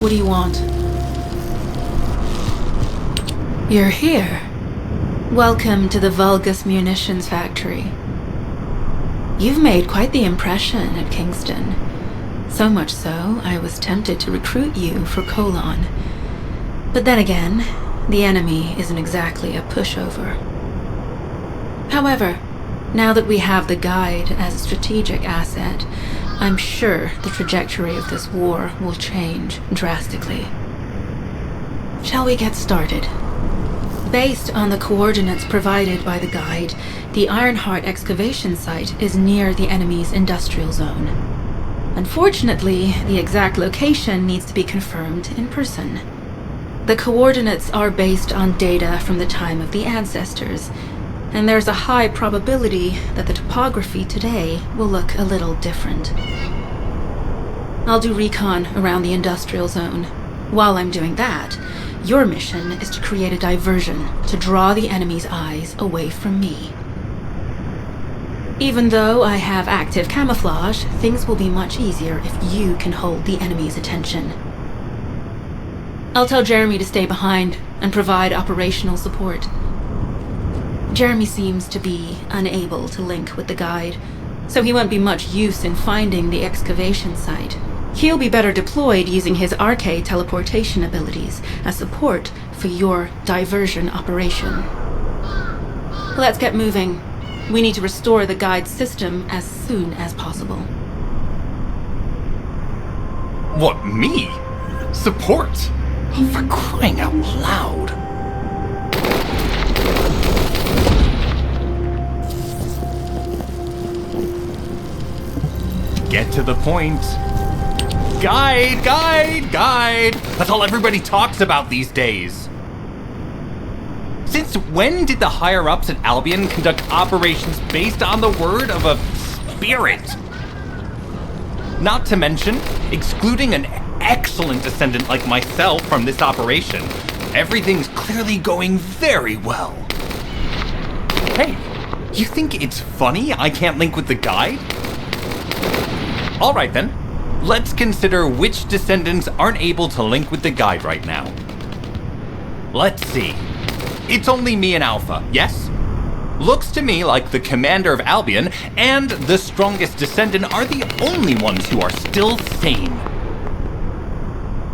What do you want? You're here. Welcome to the Vulgus Munitions Factory. You've made quite the impression at Kingston. So much so, I was tempted to recruit you for Colon. But then again, the enemy isn't exactly a pushover. However, now that we have the guide as a strategic asset, I'm sure the trajectory of this war will change drastically. Shall we get started? Based on the coordinates provided by the guide, the Ironheart excavation site is near the enemy's industrial zone. Unfortunately, the exact location needs to be confirmed in person. The coordinates are based on data from the time of the ancestors, and there's a high probability that the topography today will look a little different. I'll do recon around the industrial zone. While I'm doing that, your mission is to create a diversion to draw the enemy's eyes away from me. Even though I have active camouflage, things will be much easier if you can hold the enemy's attention. I'll tell Jeremy to stay behind and provide operational support. Jeremy seems to be unable to link with the guide, so he won't be much use in finding the excavation site. He'll be better deployed using his RK teleportation abilities as support for your diversion operation. Let's get moving. We need to restore the guide system as soon as possible. What, me? Support? Oh, for crying out loud. Get to the point. Guide! That's all everybody talks about these days. Since when did the higher-ups at Albion conduct operations based on the word of a spirit? Not to mention, excluding an excellent descendant like myself from this operation, everything's clearly going very well. Hey, you think it's funny I can't link with the guide? Alright then. Let's consider which descendants aren't able to link with the guide right now. Let's see. It's only me and Alpha, yes? Looks to me like the commander of Albion and the strongest descendant are the only ones who are still sane.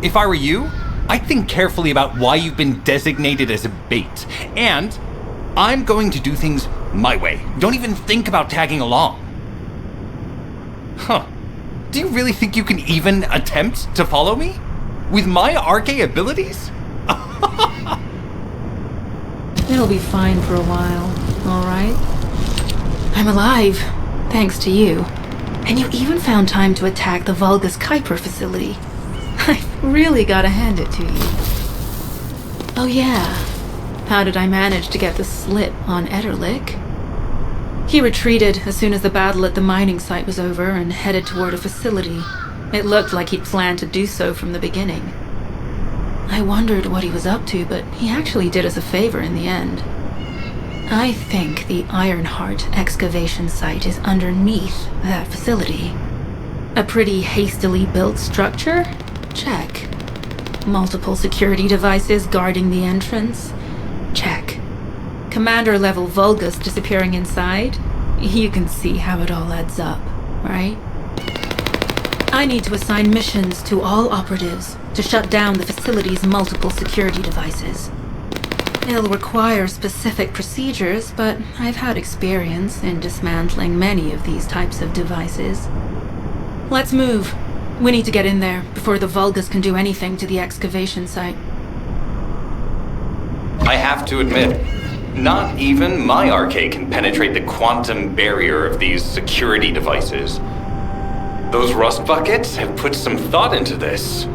If I were you, I'd think carefully about why you've been designated as a bait, and I'm going to do things my way. Don't even think about tagging along. Huh. Do you really think you can even attempt to follow me? With my RK abilities? It'll be fine for a while, alright? I'm alive, thanks to you. And you even found time to attack the Vulgus Kuiper facility. I've really gotta hand it to you. Oh yeah, how did I manage to get the slip on Ederlich? He retreated as soon as the battle at the mining site was over and headed toward a facility. It looked like he'd planned to do so from the beginning. I wondered what he was up to, but he actually did us a favor in the end. I think the Ironheart excavation site is underneath that facility. A pretty hastily built structure? Check. Multiple security devices guarding the entrance? Check. Commander-level Vulgus disappearing inside? You can see how it all adds up, right? I need to assign missions to all operatives to shut down the facility's multiple security devices. It'll require specific procedures, but I've had experience in dismantling many of these types of devices. Let's move. We need to get in there before the Vulgus can do anything to the excavation site. I have to admit, not even my RK can penetrate the quantum barrier of these security devices. Those rust buckets have put some thought into this.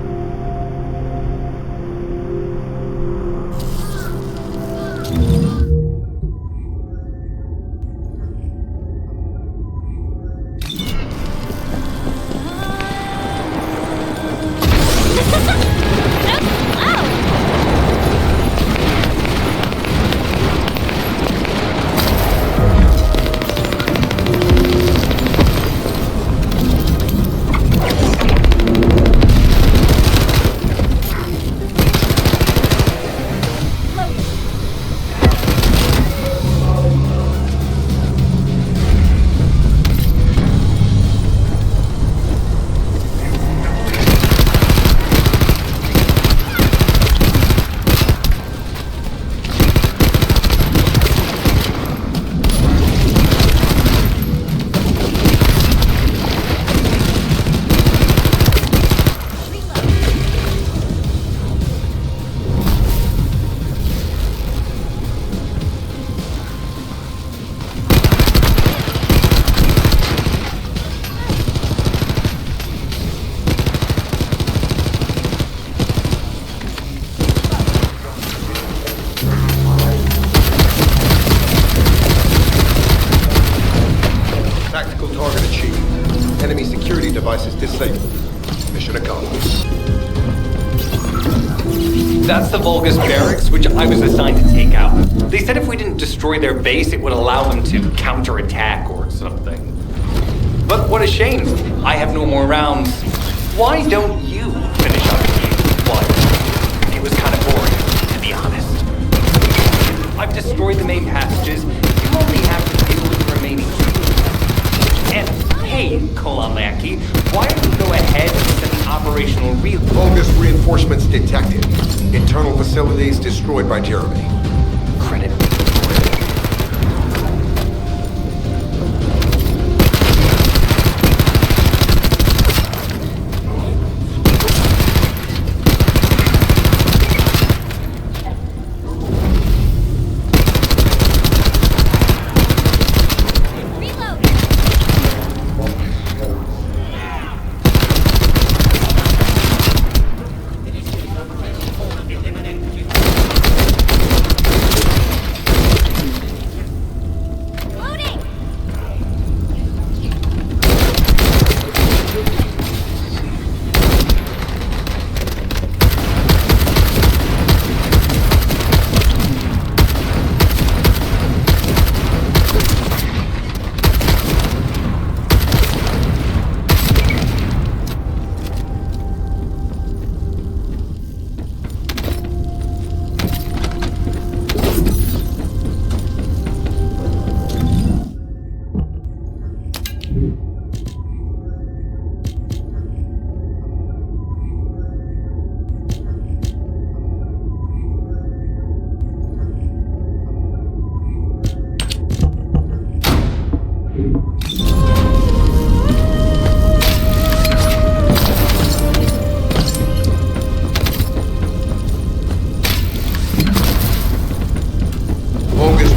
device is disabled. Mission accomplished. That's the Vulgus barracks, which I was assigned to take out. They said if we didn't destroy their base, it would allow them to counterattack or something. But what a shame. I have no more rounds. Why don't you finish up one? It was kind of boring, to be honest. I've destroyed the main passages. You only have to deal with the remaining two. And hey, Kolamaki, why don't you go ahead and set the operational Vulgus reinforcements detected. Internal facilities destroyed by Jeremy. credit?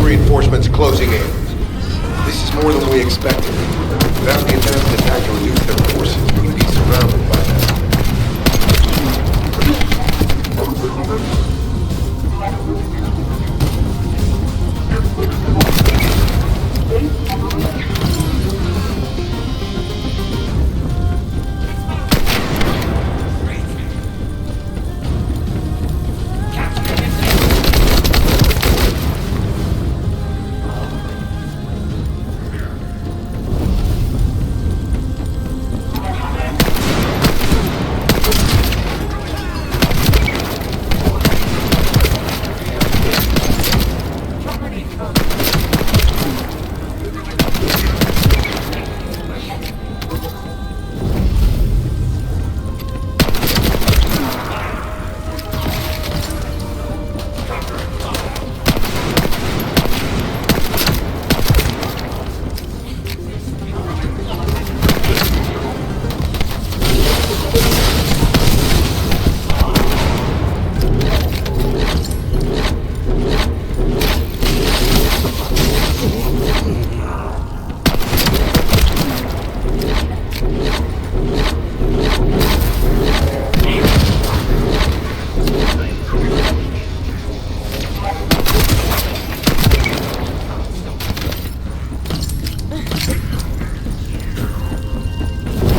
Reinforcements closing in. This is more than we expected. Without the advanced attack to reduce their forces, we'd be surrounded by them.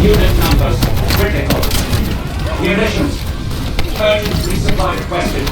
Unit numbers critical. Munitions. Urgent resupply requested.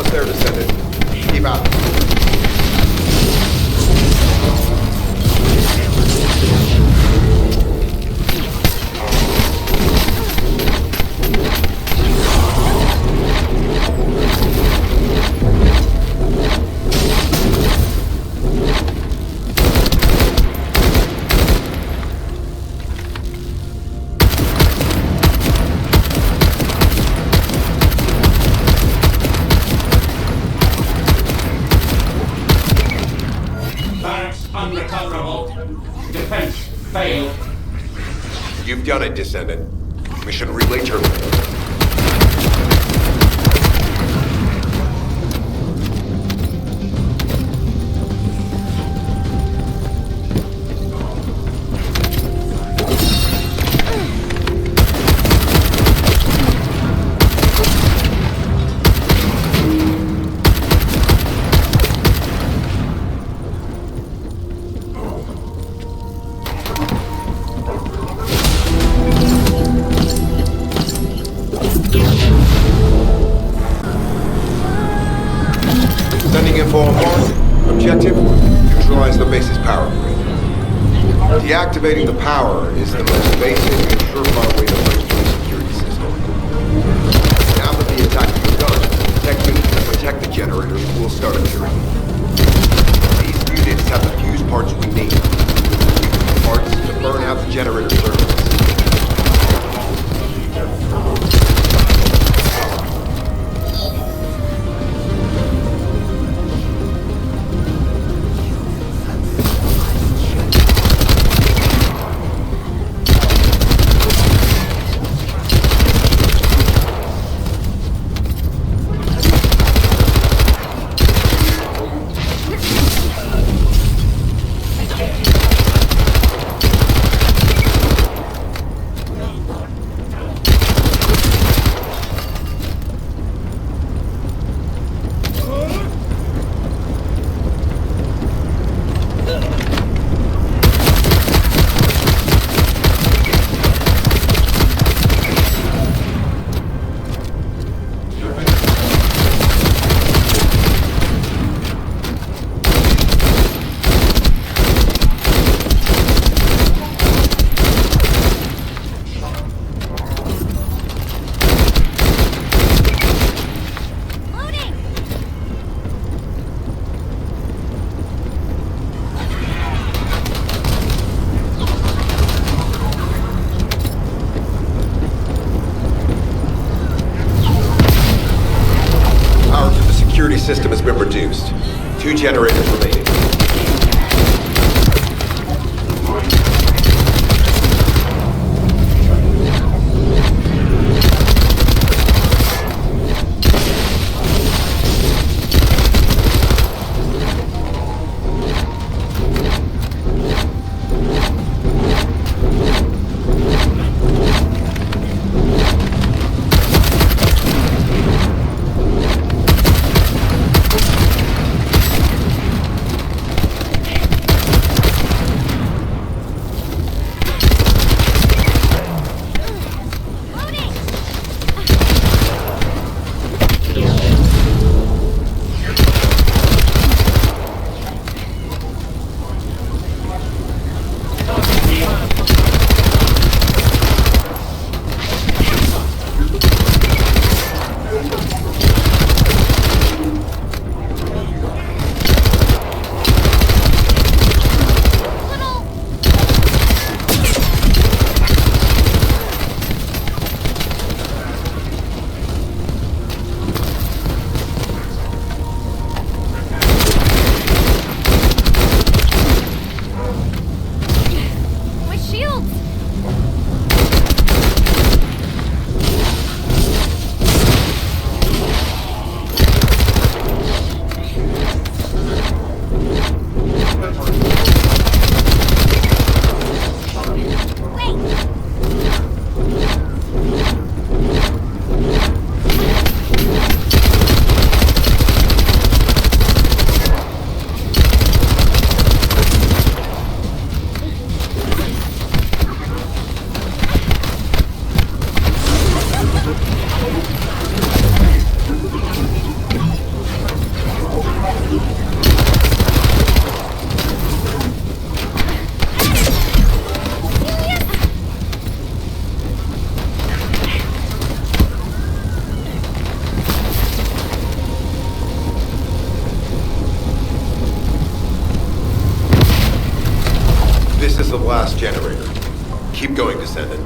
Almost there, Descendant. Keep out. Barracks unrecoverable. Defense failed. You've done it, Descendant. Mission relay terminated. Sending info on board. Objective, neutralize the base's power grid. Deactivating the power is the most basic and surefire way to break through the security system. Now that the attack has begun, techniques that protect the generators will start appearing. These units have the fuse parts we need. Parts to burn out the generator circuits. Security system has been reduced. 2 generators remaining. last generator. Keep going, Descendant.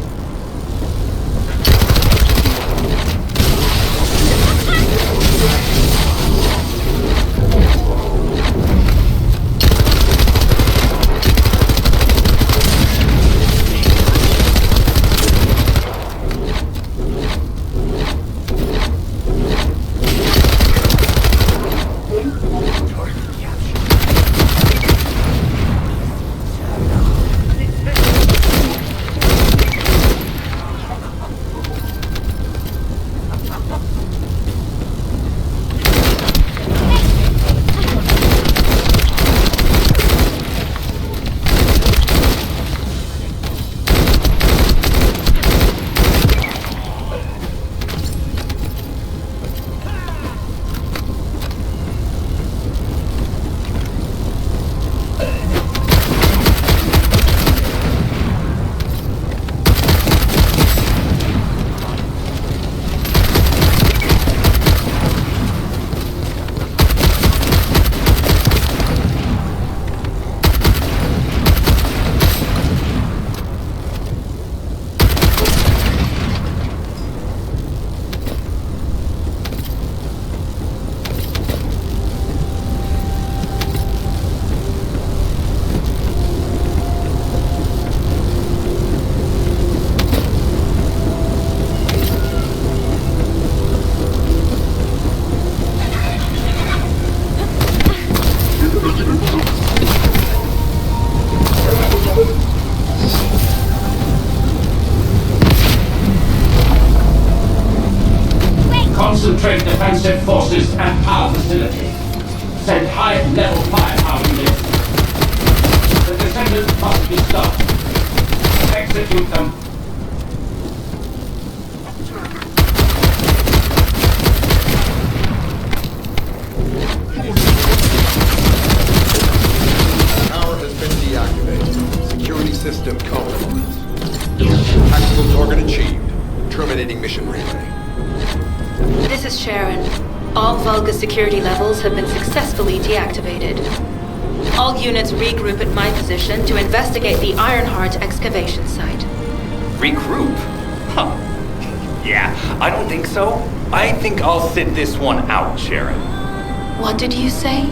Concentrate defensive forces and power facility. Send high-level firepower units. The Descendants must be stopped. Execute them. Power has been deactivated. Security system compromised. Tactical target achieved. Terminating mission relay. This is Sharon. All Vulgus security levels have been successfully deactivated. All units regroup at my position to investigate the Ironheart excavation site. Regroup? Huh. Yeah, I don't think so. I think I'll sit this one out, Sharon. What did you say?